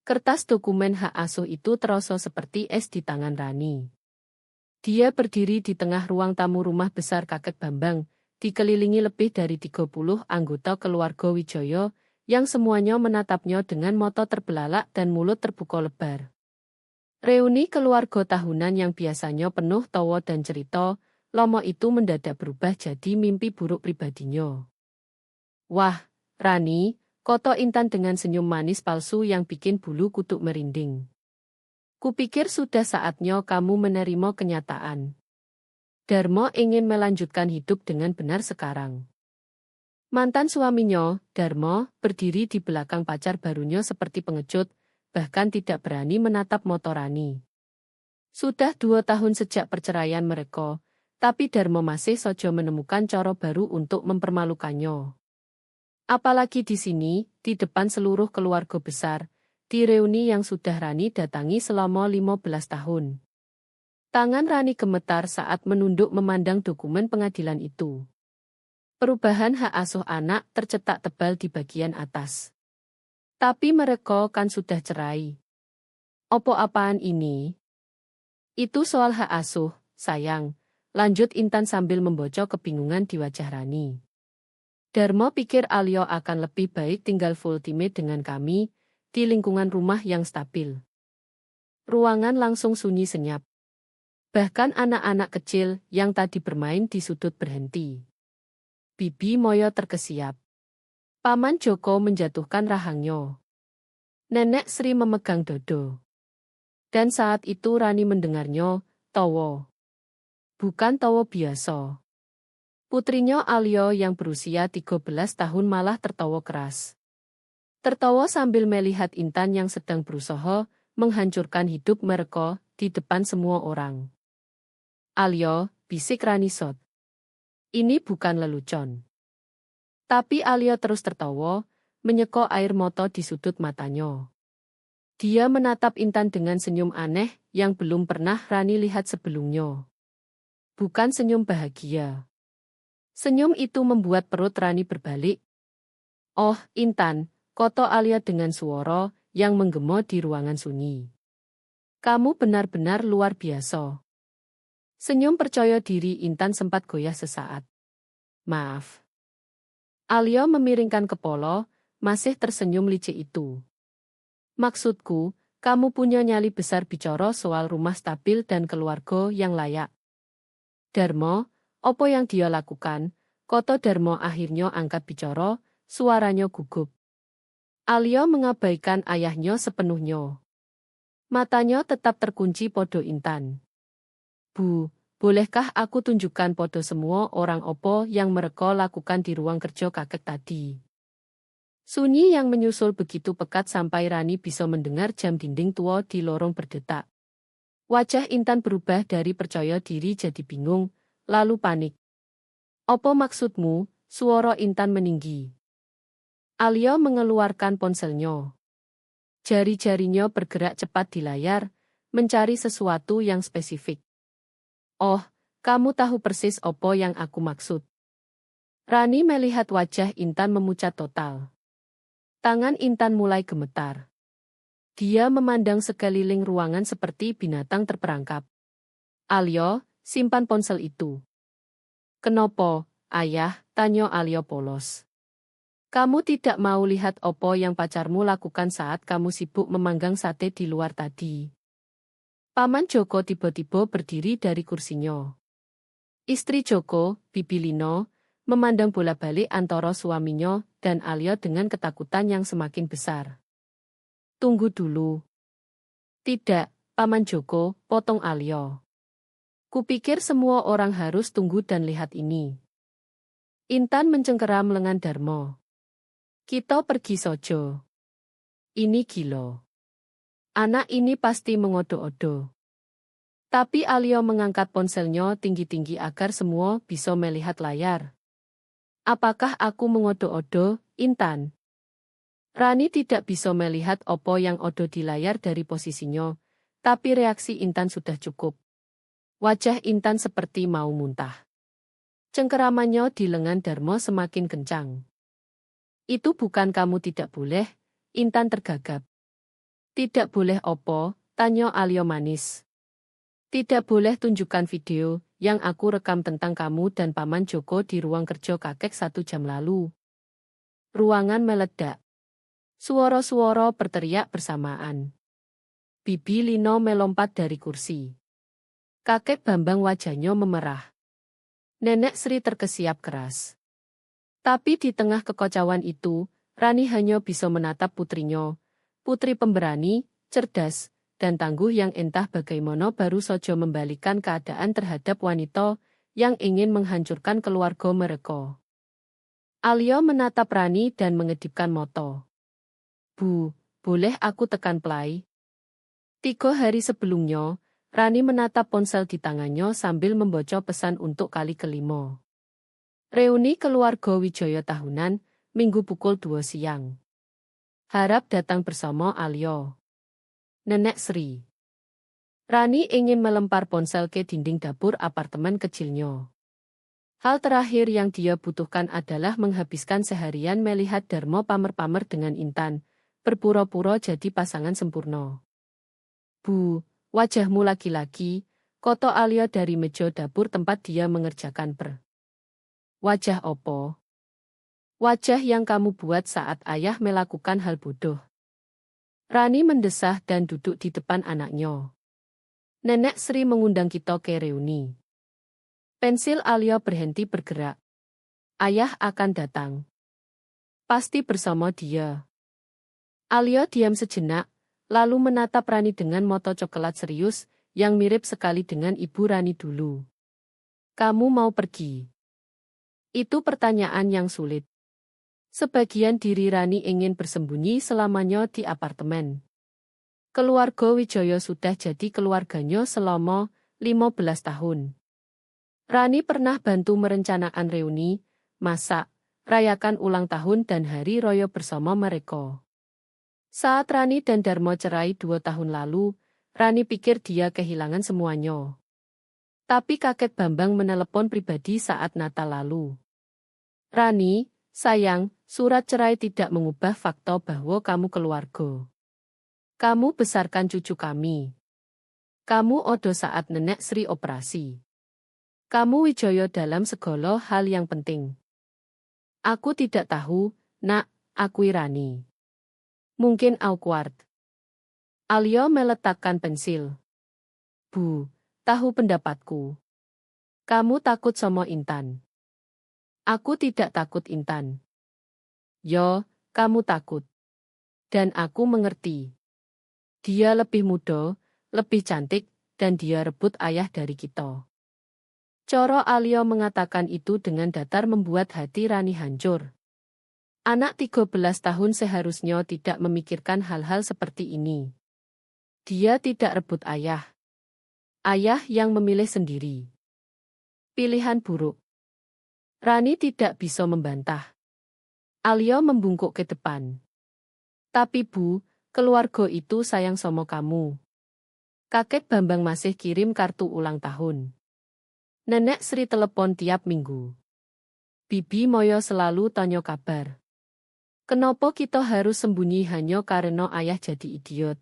Kertas dokumen hak asuh itu terasa seperti es di tangan Rani. Dia berdiri di tengah ruang tamu rumah besar Kakek Bambang, dikelilingi lebih dari 30 anggota keluarga Wijaya, yang semuanya menatapnya dengan mata terbelalak dan mulut terbuka lebar. Reuni keluarga tahunan yang biasanya penuh tawa dan cerita, lama itu mendadak berubah jadi mimpi buruk pribadinya. Wah, Rani, kata Intan dengan senyum manis palsu yang bikin bulu kuduk merinding. Kupikir sudah saatnya kamu menerima kenyataan. Darmo ingin melanjutkan hidup dengan benar sekarang. Mantan suaminya, Darmo, berdiri di belakang pacar barunya seperti pengecut, bahkan tidak berani menatap mata Rani. Sudah 2 tahun sejak perceraian mereka, tapi Darmo masih saja menemukan cara baru untuk mempermalukannya. Apalagi di sini, di depan seluruh keluarga besar, di reuni yang sudah Rani datangi selama 15 tahun. Tangan Rani gemetar saat menunduk memandang dokumen pengadilan itu. Perubahan hak asuh anak tercetak tebal di bagian atas. Tapi mereka kan sudah cerai. Opo-apaan ini? Itu soal hak asuh, sayang, lanjut Intan sambil membocok kebingungan di wajah Rani. Darmo pikir Alyo akan lebih baik tinggal full time dengan kami, di lingkungan rumah yang stabil. Ruangan langsung sunyi senyap. Bahkan anak-anak kecil yang tadi bermain di sudut berhenti. Bibi Moyo terkesiap. Paman Joko menjatuhkan rahangnya. Nenek Sri memegang dodo. Dan saat itu Rani mendengarnya, tawa. Bukan tawa biasa. Putrinya Alyo yang berusia 13 tahun malah tertawa keras. Tertawa sambil melihat Intan yang sedang berusaha menghancurkan hidup mereka di depan semua orang. Alyo, bisik Rani sot. Ini bukan lelucon. Tapi Alyo terus tertawa, menyekok air mata di sudut matanya. Dia menatap Intan dengan senyum aneh yang belum pernah Rani lihat sebelumnya. Bukan senyum bahagia. Senyum itu membuat perut Rani berbalik. Oh, Intan, kata Alyo dengan suara yang menggema di ruangan sunyi. Kamu benar-benar luar biasa. Senyum percaya diri Intan sempat goyah sesaat. Maaf. Alyo memiringkan kepala, masih tersenyum licik itu. Maksudku, kamu punya nyali besar bicara soal rumah stabil dan keluarga yang layak. Darmo, apa yang dia lakukan? Kata Darmo akhirnya angkat bicara, suaranya gugup. Alyo mengabaikan ayahnya sepenuhnya. Matanya tetap terkunci podo Intan. Bu, bolehkah aku tunjukkan podo semua orang opo yang mereka lakukan di ruang kerja kakek tadi? Sunyi yang menyusul begitu pekat sampai Rani bisa mendengar jam dinding tua di lorong berdetak. Wajah Intan berubah dari percaya diri jadi bingung, lalu panik. Apa maksudmu? Suara Intan meninggi. Alyo mengeluarkan ponselnya. Jari-jarinya bergerak cepat di layar, mencari sesuatu yang spesifik. Oh, kamu tahu persis apa yang aku maksud. Rani melihat wajah Intan memucat total. Tangan Intan mulai gemetar. Dia memandang sekeliling ruangan seperti binatang terperangkap. Alyo, simpan ponsel itu. Kenapa, ayah? Tanya Alyo polos. Kamu tidak mau lihat apa yang pacarmu lakukan saat kamu sibuk memanggang sate di luar tadi. Paman Joko tiba-tiba berdiri dari kursinya. Istri Joko, Bibi Lino, memandang bola-balik antara suaminya dan Alyo dengan ketakutan yang semakin besar. Tunggu dulu. Tidak, Paman Joko, potong Alyo. Kupikir semua orang harus tunggu dan lihat ini. Intan mencengkeram lengan Darmo. Kita pergi sojo. Ini gila. Anak ini pasti mengodo-odo. Tapi Alyo mengangkat ponselnya tinggi-tinggi agar semua bisa melihat layar. Apakah aku mengodo-odo, Intan? Rani tidak bisa melihat apa yang odo di layar dari posisinya, tapi reaksi Intan sudah cukup. Wajah Intan seperti mau muntah. Cengkeramannya di lengan Darmo semakin kencang. Itu bukan kamu tidak boleh, Intan tergagap. Tidak boleh opo, tanya Alyo manis. Tidak boleh tunjukkan video yang aku rekam tentang kamu dan Paman Joko di ruang kerja kakek 1 jam lalu. Ruangan meledak. Suara-suara berteriak bersamaan. Bibi Lino melompat dari kursi. Kakek Bambang wajahnya memerah. Nenek Sri terkesiap keras. Tapi di tengah kekacauan itu, Rani hanya bisa menatap putrinya. Putri pemberani, cerdas, dan tangguh yang entah bagaimana baru saja membalikan keadaan terhadap wanita yang ingin menghancurkan keluarga mereka. Alyo menatap Rani dan mengedipkan mata. Bu, boleh aku tekan play? 3 hari sebelumnya, Rani menatap ponsel di tangannya sambil membaca pesan untuk kali kelima. Reuni keluarga Wijaya tahunan, Minggu pukul 2 siang. Harap datang bersama Alyo. Nenek Sri. Rani ingin melempar ponsel ke dinding dapur apartemen kecilnya. Hal terakhir yang dia butuhkan adalah menghabiskan seharian melihat Darmo pamer-pamer dengan Intan, berpura-pura jadi pasangan sempurna. Bu, wajahmu laki-laki, koto Alyo dari meja dapur tempat dia mengerjakan Wajah opo? Wajah yang kamu buat saat ayah melakukan hal bodoh. Rani mendesah dan duduk di depan anaknya. Nenek Sri mengundang kita ke reuni. Pensil Alyo berhenti bergerak. Ayah akan datang. Pasti bersama dia. Alyo diam sejenak, lalu menatap Rani dengan mata coklat serius, yang mirip sekali dengan ibu Rani dulu. Kamu mau pergi? Itu pertanyaan yang sulit. Sebagian diri Rani ingin bersembunyi selamanya di apartemen. Keluarga Wijaya sudah jadi keluarganya selama 15 tahun. Rani pernah bantu merencanakan reuni, masak, rayakan ulang tahun dan hari raya bersama mereka. Saat Rani dan Darmo cerai 2 tahun lalu, Rani pikir dia kehilangan semuanya. Tapi kakek Bambang menelepon pribadi saat Natal lalu. Rani, sayang, surat cerai tidak mengubah fakta bahwa kamu keluarga. Kamu besarkan cucu kami. Kamu odo saat Nenek Sri operasi. Kamu Wijaya dalam segala hal yang penting. Aku tidak tahu, nak, akui Rani. Mungkin awkward. Alyo meletakkan pensil. Bu, tahu pendapatku. Kamu takut sama Intan. Aku tidak takut Intan. Yo, kamu takut. Dan aku mengerti. Dia lebih muda, lebih cantik, dan dia rebut ayah dari kita. Coro Alyo mengatakan itu dengan datar membuat hati Rani hancur. Anak 13 tahun seharusnya tidak memikirkan hal-hal seperti ini. Dia tidak rebut ayah. Ayah yang memilih sendiri. Pilihan buruk. Rani tidak bisa membantah. Alyo membungkuk ke depan. Tapi Bu, keluarga itu sayang sama kamu. Kakek Bambang masih kirim kartu ulang tahun. Nenek Sri telepon tiap minggu. Bibi Moyo selalu tanya kabar. Kenapa kita harus sembunyi hanya karena ayah jadi idiot?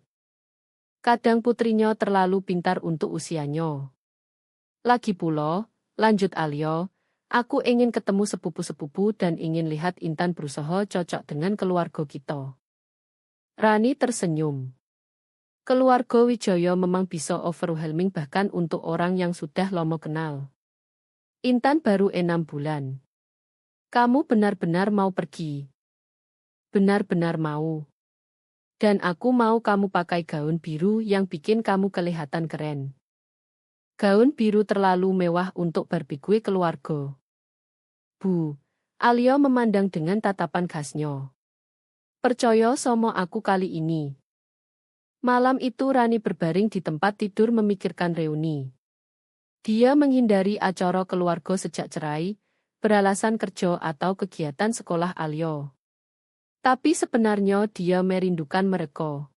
Kadang putrinya terlalu pintar untuk usianya. Lagi pula, lanjut Alyo, aku ingin ketemu sepupu-sepupu dan ingin lihat Intan berusaha cocok dengan keluarga kita. Rani tersenyum. Keluarga Wijaya memang bisa overwhelming bahkan untuk orang yang sudah lama kenal. Intan baru 6 bulan. Kamu benar-benar mau pergi? Benar-benar mau. Dan aku mau kamu pakai gaun biru yang bikin kamu kelihatan keren. Gaun biru terlalu mewah untuk barbecue keluarga. Bu, Alyo memandang dengan tatapan khasnya. Percaya sama aku kali ini. Malam itu Rani berbaring di tempat tidur memikirkan reuni. Dia menghindari acara keluarga sejak cerai, beralasan kerja atau kegiatan sekolah Alyo. Tapi sebenarnya dia merindukan mereka.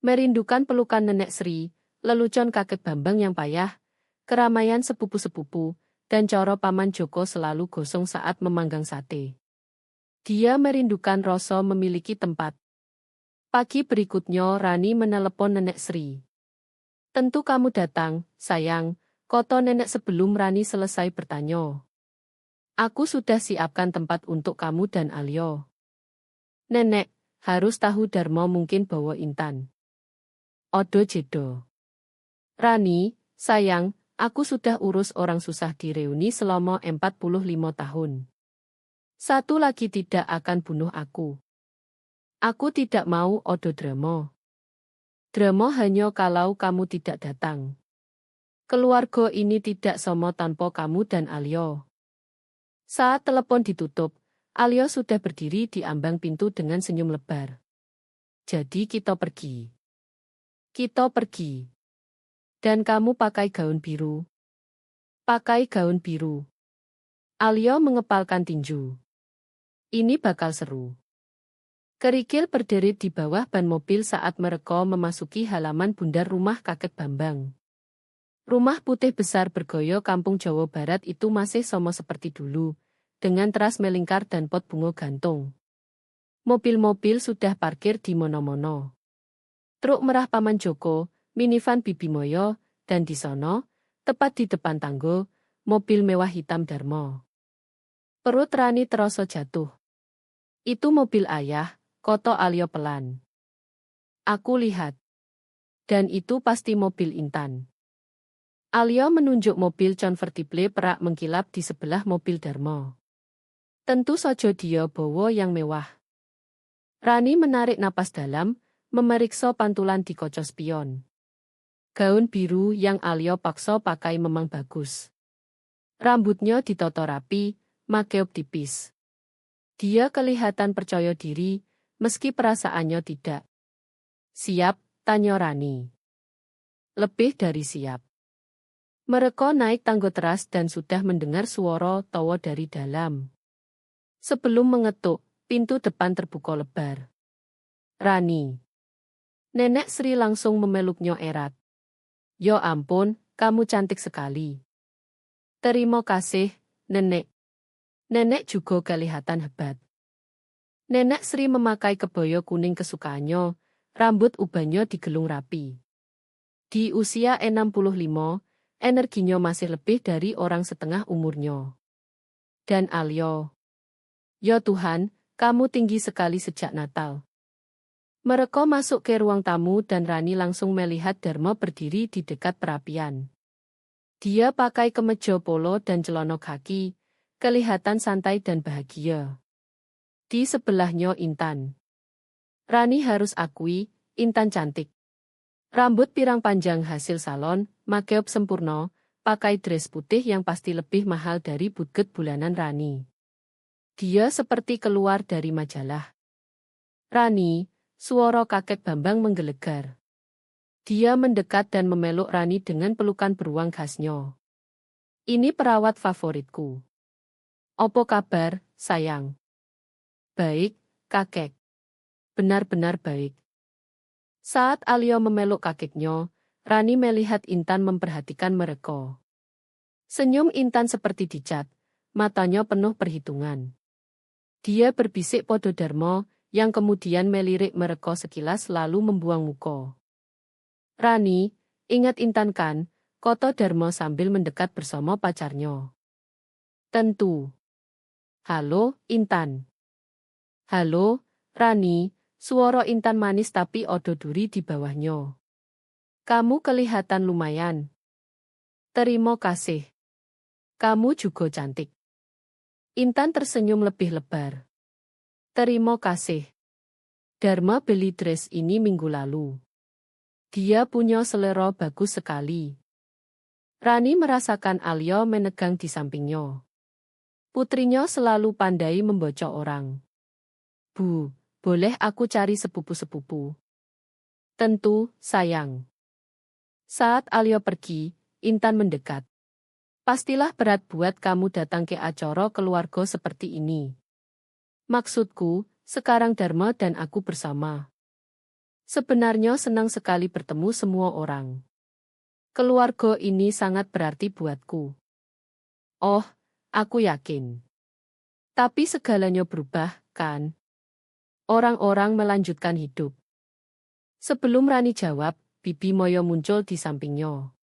Merindukan pelukan Nenek Sri, lelucon kakek Bambang yang payah, keramaian sepupu-sepupu, dan cara Paman Joko selalu gosong saat memanggang sate. Dia merindukan rasa memiliki tempat. Pagi berikutnya Rani menelepon Nenek Sri. Tentu kamu datang, sayang, kata nenek sebelum Rani selesai bertanya. Aku sudah siapkan tempat untuk kamu dan Alyo. Nenek, harus tahu Darmo mungkin bawa Intan. Odo jedo. Rani, sayang, aku sudah urus orang susah di reuni selama 45 tahun. Satu lagi tidak akan bunuh aku. Aku tidak mau Odo drama. Drama hanya kalau kamu tidak datang. Keluarga ini tidak sama tanpa kamu dan Alyo. Saat telepon ditutup, Alyo sudah berdiri di ambang pintu dengan senyum lebar. Jadi kita pergi. Kita pergi. Dan kamu pakai gaun biru. Pakai gaun biru. Alyo mengepalkan tinju. Ini bakal seru. Kerikil berderit di bawah ban mobil saat mereka memasuki halaman bundar rumah kakek Bambang. Rumah putih besar bergoyo kampung Jawa Barat itu masih sama seperti dulu, dengan teras melingkar dan pot bunga gantung. Mobil-mobil sudah parkir di mono-mono. Truk merah Paman Joko, minivan Bibi Moyo, dan di sono, tepat di depan tanggo, mobil mewah hitam Darmo. Perut Rani terasa jatuh. Itu mobil ayah, kata Alyo pelan. Aku lihat. Dan itu pasti mobil Intan. Alyo menunjuk mobil convertible perak mengkilap di sebelah mobil Darmo. Tentu saja dia bawa yang mewah. Rani menarik napas dalam, memeriksa pantulan di kaca spion. Gaun biru yang Alyo paksa pakai memang bagus. Rambutnya ditata rapi, makeop tipis. Dia kelihatan percaya diri, meski perasaannya tidak. Siap, tanya Rani. Lebih dari siap. Mereka naik tangga teras dan sudah mendengar suara tawa dari dalam. Sebelum mengetuk, pintu depan terbuka lebar. Rani. Nenek Sri langsung memeluknya erat. Ya ampun, kamu cantik sekali. Terima kasih, Nenek. Nenek juga kelihatan hebat. Nenek Sri memakai kebaya kuning kesukaannya, rambut ubannya digelung rapi. Di usia 65, energinya masih lebih dari orang setengah umurnya. Dan Alyo. Ya Tuhan, kamu tinggi sekali sejak Natal. Mereka masuk ke ruang tamu dan Rani langsung melihat Darmo berdiri di dekat perapian. Dia pakai kemeja polo dan celana kaki, kelihatan santai dan bahagia. Di sebelahnya Intan. Rani harus akui, Intan cantik. Rambut pirang panjang hasil salon, makeop sempurna, pakai dress putih yang pasti lebih mahal dari budget bulanan Rani. Dia seperti keluar dari majalah. Rani, suara kakek Bambang menggelegar. Dia mendekat dan memeluk Rani dengan pelukan beruang khasnya. Ini perawat favoritku. Apa kabar, sayang? Baik, kakek. Benar-benar baik. Saat Alyo memeluk kakeknya, Rani melihat Intan memperhatikan mereka. Senyum Intan seperti dicat, matanya penuh perhitungan. Dia berbisik pada Darmo, yang kemudian melirik mereka sekilas lalu membuang muka. Rani, ingat Intan kan, kata Darmo sambil mendekat bersama pacarnya. Tentu. Halo, Intan. Halo, Rani, suara Intan manis tapi odo duri di bawahnya. Kamu kelihatan lumayan. Terima kasih. Kamu juga cantik. Intan tersenyum lebih lebar. Terima kasih. Darma beli dress ini minggu lalu. Dia punya selera bagus sekali. Rani merasakan Alyo menegang di sampingnya. Putrinya selalu pandai membocok orang. Bu, boleh aku cari sepupu-sepupu? Tentu, sayang. Saat Alyo pergi, Intan mendekat. Pastilah berat buat kamu datang ke acara keluarga seperti ini. Maksudku, sekarang Darma dan aku bersama. Sebenarnya senang sekali bertemu semua orang. Keluarga ini sangat berarti buatku. Oh, aku yakin. Tapi segalanya berubah, kan? Orang-orang melanjutkan hidup. Sebelum Rani jawab, Bibi Moyo muncul di sampingnya.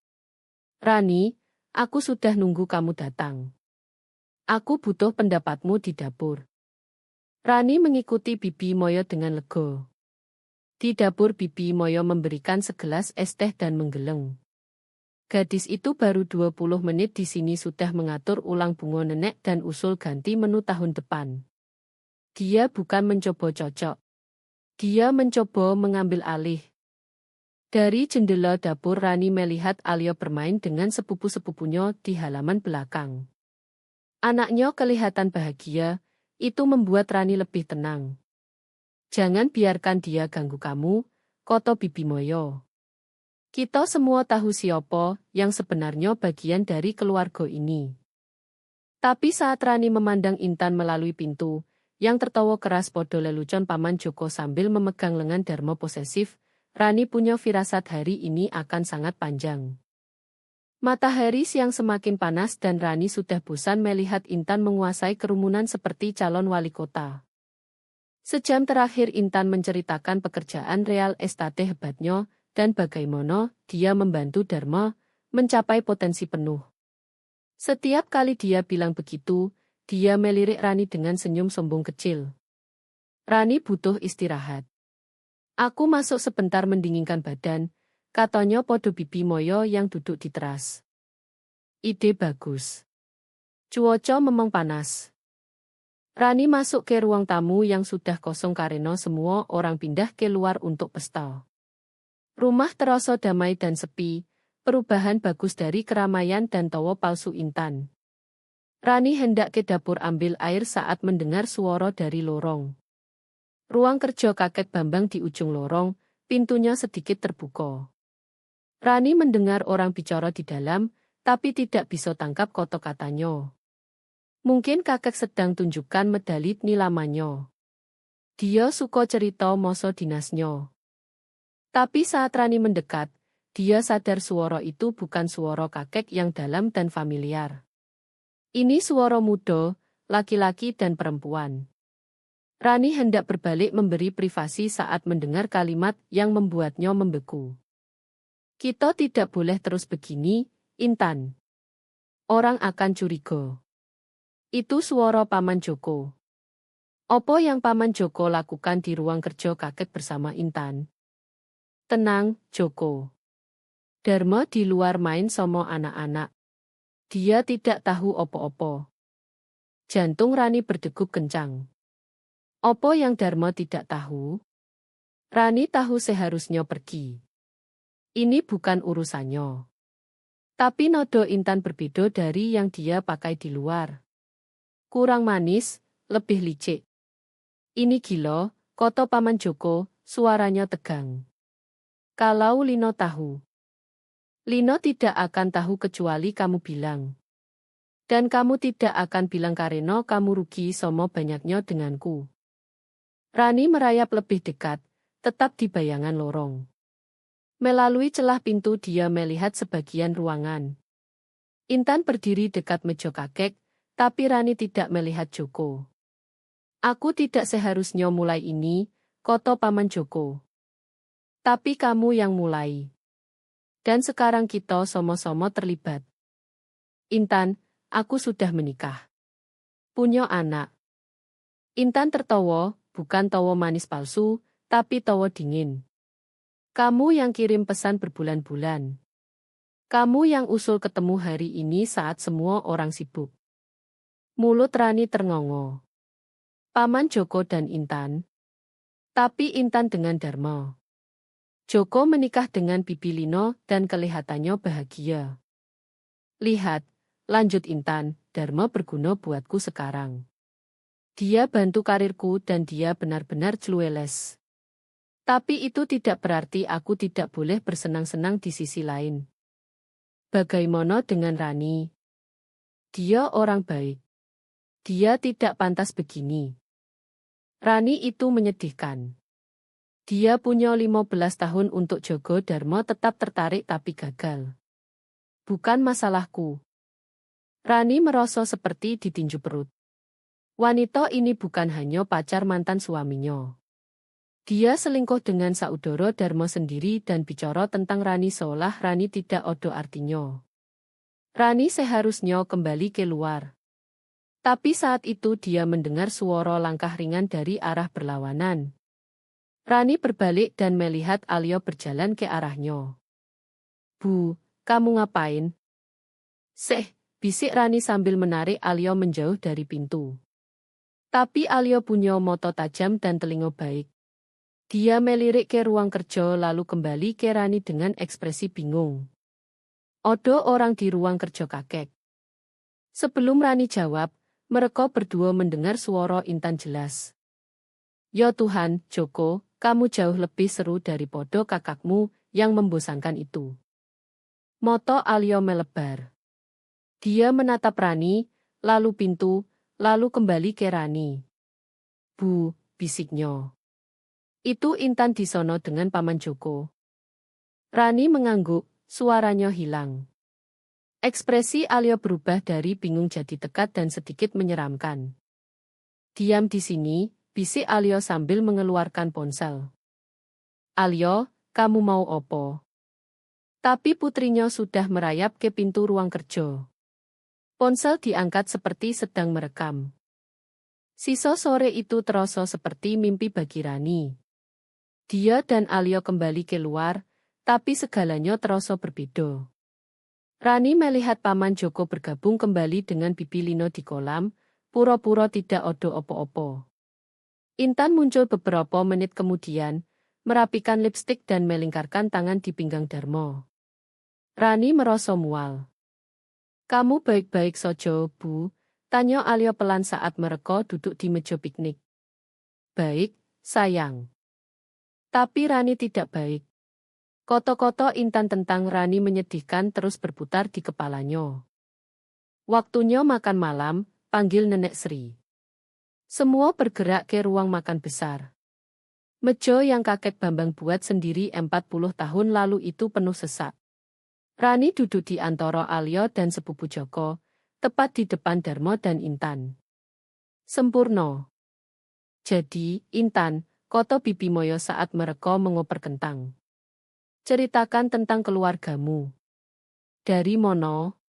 Rani, aku sudah nunggu kamu datang. Aku butuh pendapatmu di dapur. Rani mengikuti Bibi Moyo dengan lega. Di dapur Bibi Moyo memberikan segelas es teh dan menggeleng. Gadis itu baru 20 menit di sini sudah mengatur ulang bunga nenek dan usul ganti menu tahun depan. Dia bukan mencoba cocok. Dia mencoba mengambil alih. Dari jendela dapur Rani melihat Alia bermain dengan sepupu-sepupunya di halaman belakang. Anaknya kelihatan bahagia, itu membuat Rani lebih tenang. Jangan biarkan dia ganggu kamu, kata Bibi Moyo. Kita semua tahu siapa yang sebenarnya bagian dari keluarga ini. Tapi saat Rani memandang Intan melalui pintu, yang tertawa keras podo lelucon Paman Joko sambil memegang lengan Darmo posesif, Rani punya firasat hari ini akan sangat panjang. Matahari siang semakin panas dan Rani sudah bosan melihat Intan menguasai kerumunan seperti calon wali kota. Sejam terakhir Intan menceritakan pekerjaan real estate hebatnya dan bagaimana dia membantu Darmo mencapai potensi penuh. Setiap kali dia bilang begitu, dia melirik Rani dengan senyum sombong kecil. Rani butuh istirahat. Aku masuk sebentar mendinginkan badan, katanya podo Bibi Moyo yang duduk di teras. Ide bagus. Cuaca memang panas. Rani masuk ke ruang tamu yang sudah kosong karena semua orang pindah keluar untuk pesta. Rumah terasa damai dan sepi, perubahan bagus dari keramaian dan tawa palsu Intan. Rani hendak ke dapur ambil air saat mendengar suara dari lorong. Ruang kerja kakek Bambang di ujung lorong, pintunya sedikit terbuka. Rani mendengar orang bicara di dalam, tapi tidak bisa tangkap kata-katanya. Mungkin kakek sedang tunjukkan medali nilamannya. Dia suka cerita masa dinasnya. Tapi saat Rani mendekat, dia sadar suara itu bukan suara kakek yang dalam dan familiar. Ini suara muda, laki-laki dan perempuan. Rani hendak berbalik memberi privasi saat mendengar kalimat yang membuatnya membeku. Kita tidak boleh terus begini, Intan. Orang akan curiga. Itu suara Paman Joko. Apa yang Paman Joko lakukan di ruang kerja kakek bersama Intan? Tenang, Joko. Darmo di luar main sama anak-anak. Dia tidak tahu opo-opo. Jantung Rani berdegup kencang. Apa yang Darmo tidak tahu? Rani tahu seharusnya pergi. Ini bukan urusannya. Tapi nodo Intan berbeda dari yang dia pakai di luar. Kurang manis, lebih licik. Ini gila, kata Paman Joko, suaranya tegang. Kalau Lino tahu. Lino tidak akan tahu kecuali kamu bilang. Dan kamu tidak akan bilang karena kamu rugi sama banyaknya denganku. Rani merayap lebih dekat, tetap di bayangan lorong. Melalui celah pintu dia melihat sebagian ruangan. Intan berdiri dekat meja kakek, tapi Rani tidak melihat Joko. Aku tidak seharusnya mulai ini, kata Paman Joko. Tapi kamu yang mulai. Dan sekarang kita sama-sama terlibat. Intan, aku sudah menikah. Punya anak. Intan tertawa, bukan tawa manis palsu, tapi tawa dingin. Kamu yang kirim pesan berbulan-bulan. Kamu yang usul ketemu hari ini saat semua orang sibuk. Mulut Rani terngongol. Paman Joko dan Intan. Tapi Intan dengan Darmo. Joko menikah dengan Bibi Lino dan kelihatannya bahagia. Lihat, lanjut Intan, Darmo berguna buatku sekarang. Dia bantu karirku dan dia benar-benar clueless. Tapi itu tidak berarti aku tidak boleh bersenang-senang di sisi lain. Bagaimana dengan Rani? Dia orang baik. Dia tidak pantas begini. Rani itu menyedihkan. Dia punya 15 tahun untuk Jogo Darmo tetap tertarik tapi gagal. Bukan masalahku. Rani merasa seperti ditinju perut. Wanita ini bukan hanya pacar mantan suaminya. Dia selingkuh dengan Saudara Darmo sendiri dan bicara tentang Rani seolah Rani tidak ada artinya. Rani seharusnya kembali keluar. Tapi saat itu dia mendengar suara langkah ringan dari arah berlawanan. Rani berbalik dan melihat Alyo berjalan ke arahnya. Bu, kamu ngapain? Seh, bisik Rani sambil menarik Alyo menjauh dari pintu. Tapi Alyo punya mata tajam dan telinga baik. Dia melirik ke ruang kerja lalu kembali ke Rani dengan ekspresi bingung. Ada orang di ruang kerja kakek. Sebelum Rani jawab, mereka berdua mendengar suara Intan jelas. Ya Tuhan, Joko, kamu jauh lebih seru daripada kakakmu yang membosankan itu. Mata Alyo melebar. Dia menatap Rani, lalu pintu, lalu kembali ke Rani. Bu, bisiknya. Itu Intan di sono dengan Paman Joko. Rani mengangguk, suaranya hilang. Ekspresi Alyo berubah dari bingung jadi tekad dan sedikit menyeramkan. Diam di sini, bisik Alyo sambil mengeluarkan ponsel. Alyo, kamu mau opo? Tapi putrinya sudah merayap ke pintu ruang kerja. Ponsel diangkat seperti sedang merekam. Sisa sore itu terasa seperti mimpi bagi Rani. Dia dan Alyo kembali keluar, tapi segalanya terasa berbeda. Rani melihat Paman Joko bergabung kembali dengan Bibi Lino di kolam, pura-pura tidak ada opo-opo. Intan muncul beberapa menit kemudian, merapikan lipstik dan melingkarkan tangan di pinggang Darmo. Rani merasa mual. Kamu baik-baik saja, Bu? Tanya Alyo pelan saat mereka duduk di meja piknik. Baik, sayang. Tapi Rani tidak baik. Koto-koto Intan tentang Rani menyedihkan terus berputar di kepalanya. Waktunya makan malam, panggil Nenek Sri. Semua bergerak ke ruang makan besar. Meja yang kakek Bambang buat sendiri 40 tahun lalu itu penuh sesak. Rani duduk di antara Alyo dan sepupu Joko, tepat di depan Darmo dan Intan. Sempurna. Jadi, Intan, koto Bibi Moyo saat mereka mengoper kentang. Ceritakan tentang keluargamu. Dari mono?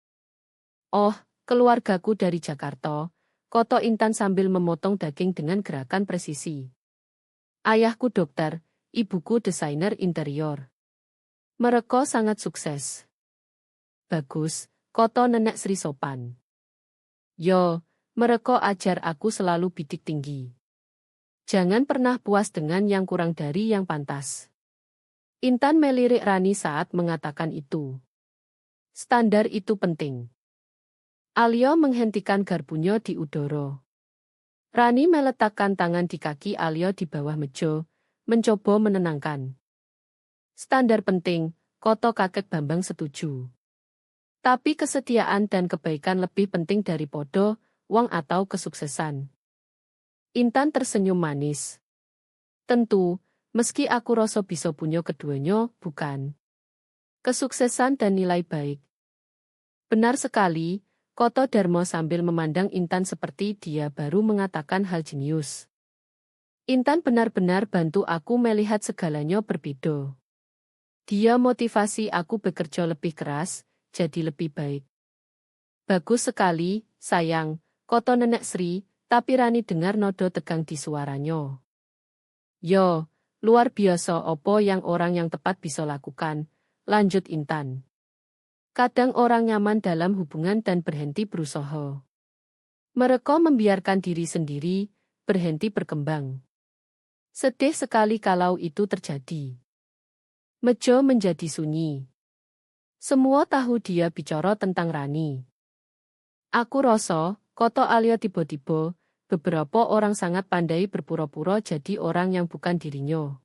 Oh, keluargaku dari Jakarta, koto Intan sambil memotong daging dengan gerakan presisi. Ayahku dokter, ibuku desainer interior. Mereka sangat sukses. Bagus, koto Nenek Sri sopan. Yo, mereka ajar aku selalu bidik tinggi. Jangan pernah puas dengan yang kurang dari yang pantas. Intan melirik Rani saat mengatakan itu. Standar itu penting. Alyo menghentikan garpunya di udara. Rani meletakkan tangan di kaki Alyo di bawah meja, mencoba menenangkan. Standar penting, koto kakek Bambang setuju. Tapi kesetiaan dan kebaikan lebih penting daripada uang atau kesuksesan. Intan tersenyum manis. Tentu, meski aku rasa bisa punya keduanya, bukan. Kesuksesan dan nilai baik. Benar sekali, koto Darmo sambil memandang Intan seperti dia baru mengatakan hal jenius. Intan benar-benar bantu aku melihat segalanya berbeda. Dia motivasi aku bekerja lebih keras, jadi lebih baik. Bagus sekali, sayang, koto Nenek Sri, tapi Rani dengar nodo tegang di suaranya. Yo, luar biasa opo yang orang yang tepat bisa lakukan, lanjut Intan. Kadang orang nyaman dalam hubungan dan berhenti berusaha. Mereka membiarkan diri sendiri, berhenti berkembang. Sedih sekali kalau itu terjadi. Meja menjadi sunyi. Semua tahu dia bicara tentang Rani. Aku rasa, koto Alyo tiba-tiba, beberapa orang sangat pandai berpura-pura jadi orang yang bukan dirinya.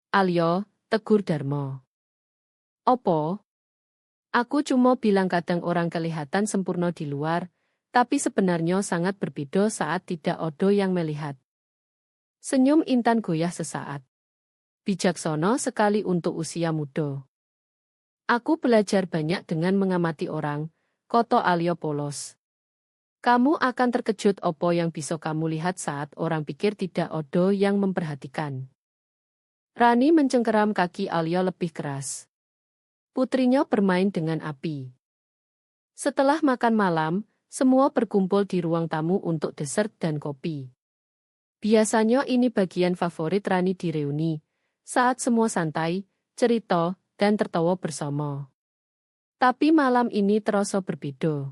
Alyo, tegur Darmo. Opo? Aku cuma bilang kadang orang kelihatan sempurna di luar, tapi sebenarnya sangat berbeda saat tidak ada yang melihat. Senyum Intan goyah sesaat. Bijaksana sekali untuk usia muda. Aku belajar banyak dengan mengamati orang, koto Alyo polos. Kamu akan terkejut opo yang bisa kamu lihat saat orang pikir tidak ada yang memperhatikan. Rani mencengkeram kaki Alyo lebih keras. Putrinya bermain dengan api. Setelah makan malam, semua berkumpul di ruang tamu untuk dessert dan kopi. Biasanya ini bagian favorit Rani di reuni, saat semua santai, cerita, dan tertawa bersama. Tapi malam ini terasa berbeda.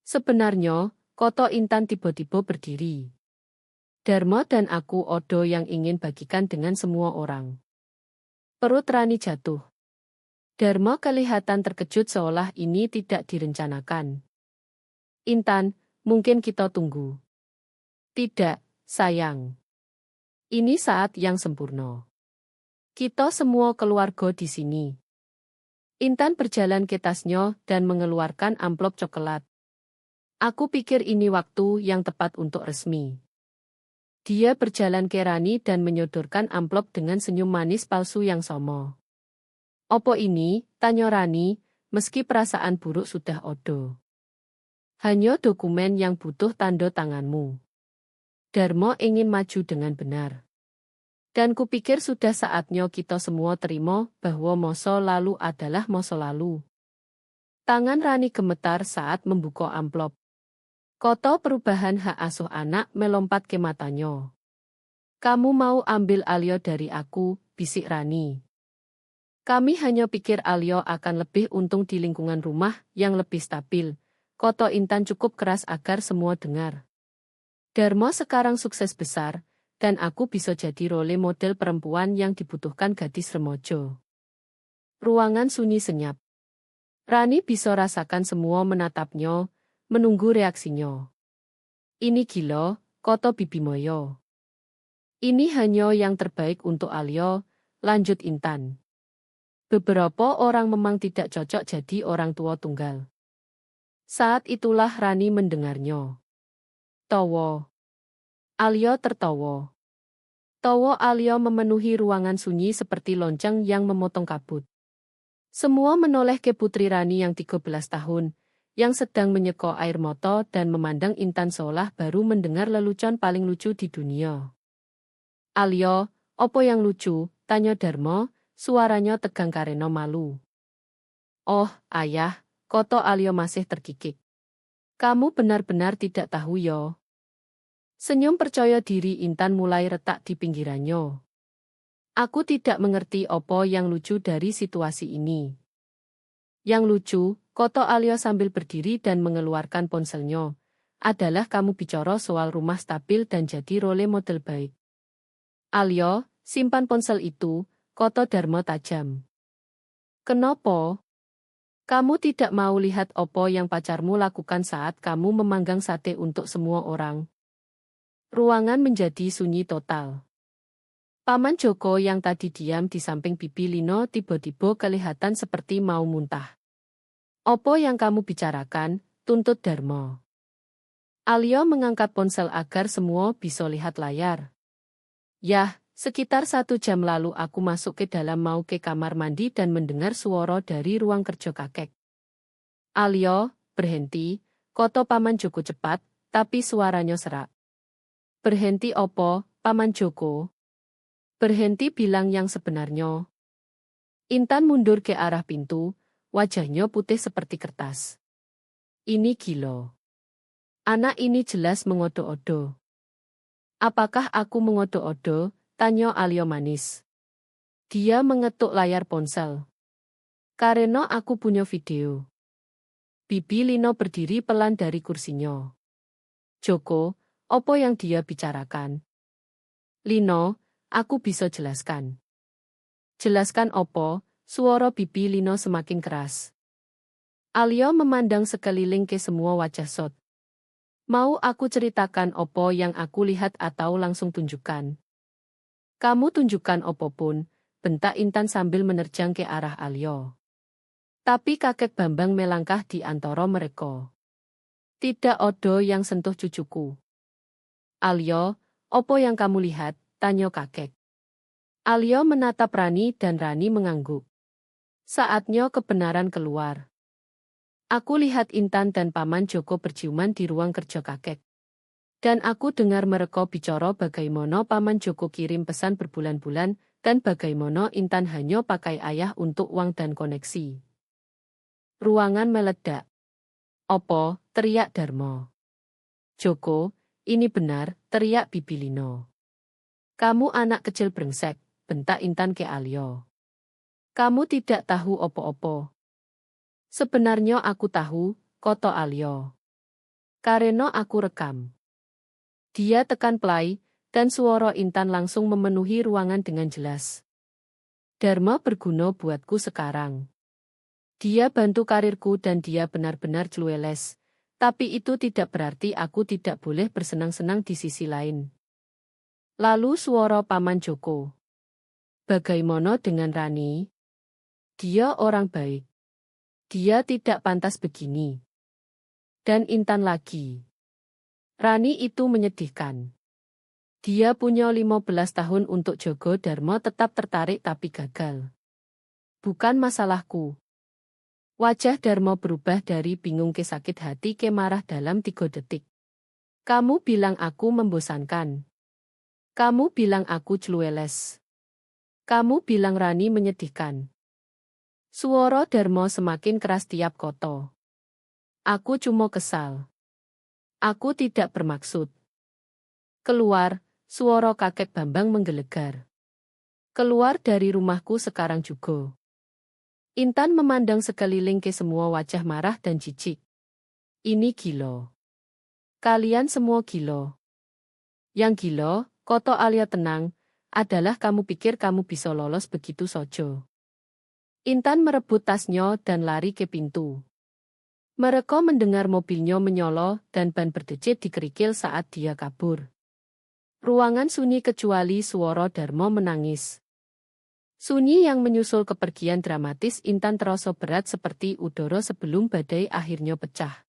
Sebenarnya, Koto Intan tiba-tiba berdiri. Dharma dan aku Odo yang ingin bagikan dengan semua orang. Perut Rani jatuh. Dharma kelihatan terkejut seolah ini tidak direncanakan. Intan, mungkin kita tunggu. Tidak, sayang. Ini saat yang sempurna. Kita semua keluarga di sini. Intan berjalan ke tasnya dan mengeluarkan amplop coklat. Aku pikir ini waktu yang tepat untuk resmi. Dia berjalan ke Rani dan menyodorkan amplop dengan senyum manis palsu yang sama. Opo ini, tanya Rani, meski perasaan buruk sudah odo. Hanya dokumen yang butuh tanda tanganmu. Dharma ingin maju dengan benar. Dan kupikir sudah saatnya kita semua terima bahwa masa lalu adalah masa lalu. Tangan Rani gemetar saat membuka amplop. Koto perubahan hak asuh anak melompat ke matanya. Kamu mau ambil Alyo dari aku, bisik Rani. Kami hanya pikir Alyo akan lebih untung di lingkungan rumah yang lebih stabil. Koto Intan cukup keras agar semua dengar. Dharma sekarang sukses besar, dan aku bisa jadi role model perempuan yang dibutuhkan gadis remaja. Ruangan sunyi senyap. Rani bisa rasakan semua menatapnya, menunggu reaksinya. Ini gila, Koto Bibimoyo. Ini hanya yang terbaik untuk Alyo, lanjut Intan. Beberapa orang memang tidak cocok jadi orang tua tunggal. Saat itulah Rani mendengarnya. Tawa. Alyo tertawa. Tawa Alyo memenuhi ruangan sunyi seperti lonceng yang memotong kabut. Semua menoleh ke putri Rani yang 13 tahun, yang sedang menyeko air mata dan memandang Intan seolah baru mendengar lelucon paling lucu di dunia. Alyo, opo yang lucu? Tanya Dharma, suaranya tegang karena malu. Oh, ayah, Koto Alyo masih terkikik. Kamu benar-benar tidak tahu yo. Senyum percaya diri Intan mulai retak di pinggirannya. Aku tidak mengerti opo yang lucu dari situasi ini. Yang lucu, Koto Alyo sambil berdiri dan mengeluarkan ponselnya, adalah kamu bicara soal rumah stabil dan jadi role model baik. Alyo, simpan ponsel itu, Koto Dharma tajam. Kenapa? Kamu tidak mau lihat opo yang pacarmu lakukan saat kamu memanggang sate untuk semua orang? Ruangan menjadi sunyi total. Paman Joko yang tadi diam di samping Bibi Lino tiba-tiba kelihatan seperti mau muntah. Opo yang kamu bicarakan? Tuntut Dharma. Alyo mengangkat ponsel agar semua bisa lihat layar. Yah, sekitar 1 jam lalu aku masuk ke dalam mau ke kamar mandi dan mendengar suara dari ruang kerja kakek. Alyo, berhenti, Koto Paman Joko cepat, tapi suaranya serak. Berhenti opo, Paman Joko? Berhenti bilang yang sebenarnya. Intan mundur ke arah pintu, wajahnya putih seperti kertas. Ini gila. Anak ini jelas mengodo-odo. Apakah aku mengodo-odo? Tanya Alyo manis. Dia mengetuk layar ponsel. Karena aku punya video. Bibi Lino berdiri pelan dari kursinya. Joko, apa yang dia bicarakan? Lino, aku bisa jelaskan. Jelaskan opo? Suara Bibi Lino semakin keras. Alyo memandang sekeliling ke semua wajah Sot. Mau aku ceritakan opo yang aku lihat atau langsung tunjukkan? Kamu tunjukkan opo pun, bentak Intan sambil menerjang ke arah Alyo. Tapi kakek Bambang melangkah di antara mereka. Tidak odo yang sentuh cucuku. Alyo, opo yang kamu lihat? Tanya kakek. Alyo menatap Rani dan Rani mengangguk. Saatnya kebenaran keluar. Aku lihat Intan dan Paman Joko berciuman di ruang kerja kakek. Dan aku dengar mereka bicara bagaimana Paman Joko kirim pesan berbulan-bulan, dan bagaimana Intan hanya pakai ayah untuk uang dan koneksi. Ruangan meledak. "Opo?" teriak Darmo. "Joko, ini benar," teriak Bibi Lino. "Kamu anak kecil brengsek," bentak Intan ke Alyo. "Kamu tidak tahu opo-opo." "Sebenarnya aku tahu," koto Alyo. "Karena aku rekam." Dia tekan play, dan suara Intan langsung memenuhi ruangan dengan jelas. "Dharma berguna buatku sekarang. Dia bantu karirku dan dia benar-benar clueless. Tapi itu tidak berarti aku tidak boleh bersenang-senang di sisi lain." Lalu suara Paman Joko. "Bagaimana dengan Rani? Dia orang baik. Dia tidak pantas begini." Dan Intan lagi. "Rani itu menyedihkan. Dia punya 15 tahun untuk Jogo." Darmo tetap tertarik tapi gagal. "Bukan masalahku." Wajah Darmo berubah dari bingung ke sakit hati ke marah dalam 3 detik. "Kamu bilang aku membosankan. Kamu bilang aku clueless. Kamu bilang Rani menyedihkan." Suara Darmo semakin keras tiap koto. "Aku cuma kesal. Aku tidak bermaksud." "Keluar!" Suara kakek Bambang menggelegar. "Keluar dari rumahku sekarang juga." Intan memandang sekeliling ke semua wajah marah dan jijik. "Ini gila. Kalian semua gila." "Yang gila," koto Alia tenang, "adalah kamu pikir kamu bisa lolos begitu saja." Intan merebut tasnya dan lari ke pintu. Mereka mendengar mobilnya menyolo dan ban berdecit di kerikil saat dia kabur. Ruangan sunyi kecuali suara Darmo menangis. Sunyi yang menyusul kepergian dramatis Intan terasa berat seperti udara sebelum badai akhirnya pecah.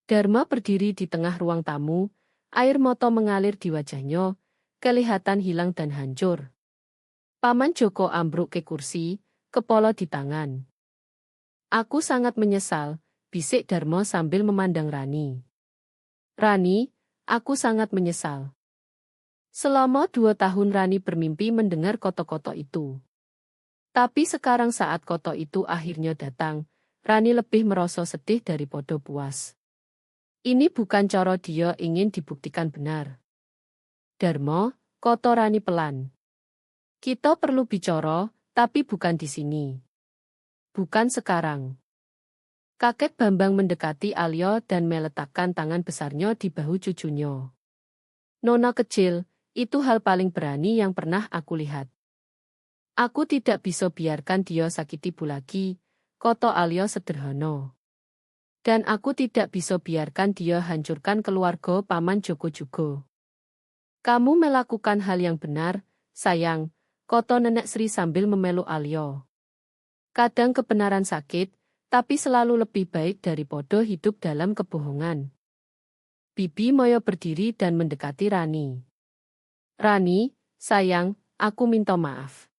Darmo berdiri di tengah ruang tamu, air mata mengalir di wajahnya, kelihatan hilang dan hancur. Paman Joko ambruk ke kursi, kepala di tangan. "Aku sangat menyesal," bisik Darmo sambil memandang Rani. "Rani, aku sangat menyesal." Selama 2 tahun Rani bermimpi mendengar koto-koto itu. Tapi sekarang saat koto itu akhirnya datang, Rani lebih merasa sedih daripada puas. Ini bukan cara dia ingin dibuktikan benar. "Darmo," koto Rani pelan. "Kita perlu bicara, tapi bukan di sini. Bukan sekarang." Kakek Bambang mendekati Alyo dan meletakkan tangan besarnya di bahu cucunya. "Nona kecil, itu hal paling berani yang pernah aku lihat. Aku tidak bisa biarkan dia sakiti Bu lagi," koto Alyo sederhana. "Dan aku tidak bisa biarkan dia hancurkan keluarga Paman Joko juga." "Kamu melakukan hal yang benar, sayang," koto Nenek Sri sambil memeluk Alyo. "Kadang kebenaran sakit, tapi selalu lebih baik daripada hidup dalam kebohongan." Bibi Moyo berdiri dan mendekati Rani. "Rani, sayang, aku minta maaf.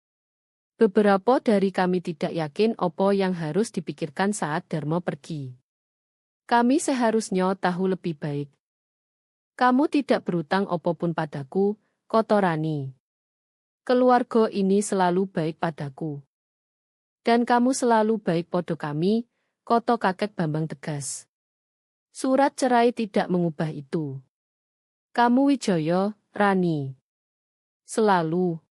Beberapa dari kami tidak yakin apa yang harus dipikirkan saat Darmo pergi. Kami seharusnya tahu lebih baik." "Kamu tidak berutang apapun padaku," koto Rani. "Keluarga ini selalu baik padaku. Dan kamu selalu baik pada kami," koto kakek Bambang tegas. "Surat cerai tidak mengubah itu. Kamu Wijaya, Rani. Selalu."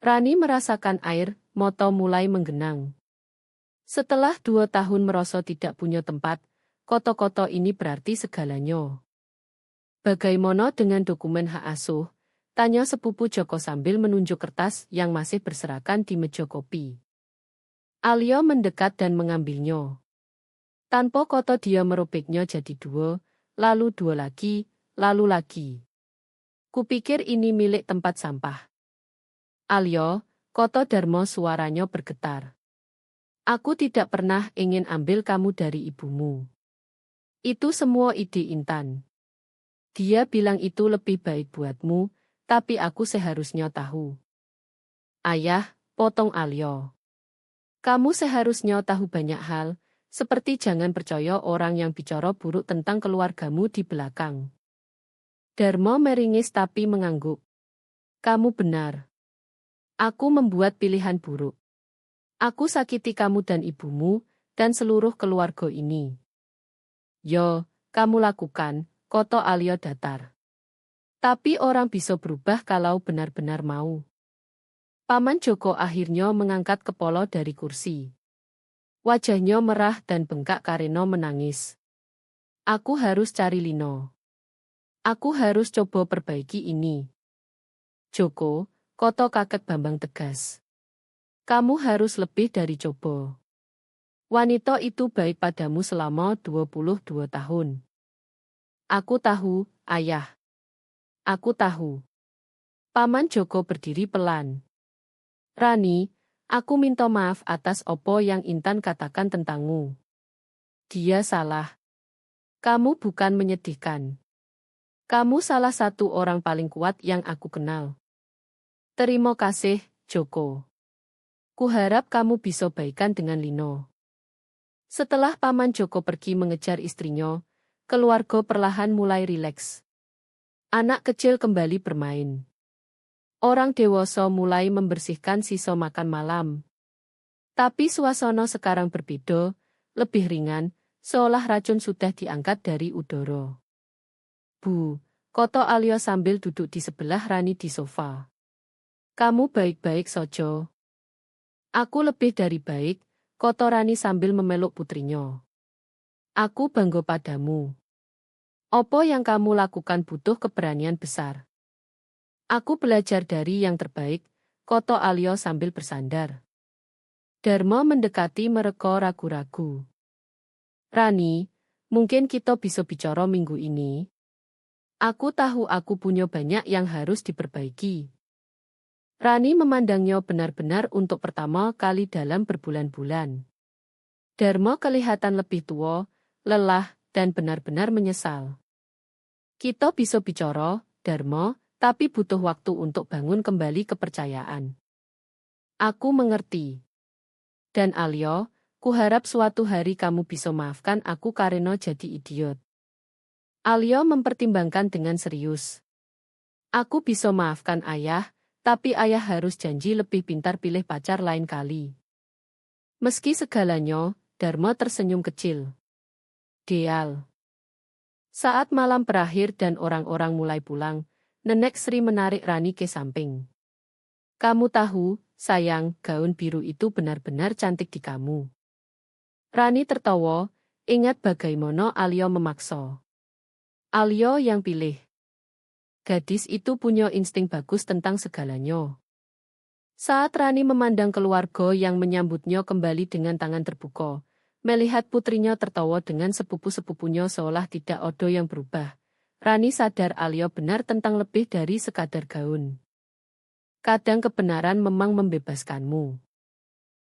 Rani merasakan air, mata mulai menggenang. Setelah 2 tahun merasa tidak punya tempat, koto-koto ini berarti segalanya. "Bagaimana dengan dokumen hak asuh?" tanya sepupu Joko sambil menunjuk kertas yang masih berserakan di meja kopi. Alyo mendekat dan mengambilnya. Tanpa koto dia merobeknya jadi 2, lalu 2 lagi, lalu lagi. "Kupikir ini milik tempat sampah." "Alyo," koto Darmo suaranya bergetar. "Aku tidak pernah ingin ambil kamu dari ibumu. Itu semua ide Intan. Dia bilang itu lebih baik buatmu, tapi aku seharusnya tahu." "Ayah," potong Alyo. "Kamu seharusnya tahu banyak hal, seperti jangan percaya orang yang bicara buruk tentang keluargamu di belakang." Darmo meringis tapi mengangguk. "Kamu benar. Aku membuat pilihan buruk. Aku sakiti kamu dan ibumu, dan seluruh keluarga ini. Yo, kamu lakukan, Koto Alyo datar. Tapi orang bisa berubah kalau benar-benar mau. Paman Joko akhirnya mengangkat kepala dari kursi. Wajahnya merah dan bengkak karena menangis. Aku harus cari Lino. Aku harus coba perbaiki ini. Joko, Koto Kakek Bambang tegas. Kamu harus lebih dari coba. Wanita itu baik padamu selama 22 tahun. Aku tahu, ayah. Aku tahu. Paman Joko berdiri pelan. Rani, aku minta maaf atas opo yang Intan katakan tentangmu. Dia salah. Kamu bukan menyedihkan. Kamu salah satu orang paling kuat yang aku kenal. Terima kasih, Joko. Kuharap kamu bisa baikan dengan Lino. Setelah Paman Joko pergi mengejar istrinya, keluarga perlahan mulai rileks. Anak kecil kembali bermain. Orang dewasa mulai membersihkan sisa makan malam. Tapi suasana sekarang berbeda, lebih ringan, seolah racun sudah diangkat dari udara. Bu, Koto Alyo sambil duduk di sebelah Rani di sofa. Kamu baik-baik saja. Aku lebih dari baik, Koto Rani sambil memeluk putrinya. Aku bangga padamu. Apa yang kamu lakukan butuh keberanian besar. Aku belajar dari yang terbaik, Koto Alyo sambil bersandar. Dharma mendekati mereka ragu-ragu. Rani, mungkin kita bisa bicara minggu ini. Aku tahu aku punya banyak yang harus diperbaiki. Rani memandangnya benar-benar untuk pertama kali dalam berbulan-bulan. Dharma kelihatan lebih tua, lelah, dan benar-benar menyesal. Kita bisa bicara, Dharma, tapi butuh waktu untuk bangun kembali kepercayaan. Aku mengerti. Dan Alyo, kuharap suatu hari kamu bisa maafkan aku karena jadi idiot. Alyo mempertimbangkan dengan serius. Aku bisa maafkan ayah, tapi ayah harus janji lebih pintar pilih pacar lain kali. Meski segalanya, Dharma tersenyum kecil. Deal. Saat malam berakhir dan orang-orang mulai pulang, Nenek Sri menarik Rani ke samping. Kamu tahu, sayang, gaun biru itu benar-benar cantik di kamu. Rani tertawa, ingat bagaimana Alyo memaksa. Alyo yang pilih. Gadis itu punya insting bagus tentang segalanya. Saat Rani memandang keluarga yang menyambutnya kembali dengan tangan terbuka, melihat putrinya tertawa dengan sepupu-sepupunya seolah tidak ada yang berubah, Rani sadar Alyo benar tentang lebih dari sekadar gaun. Kadang kebenaran memang membebaskanmu.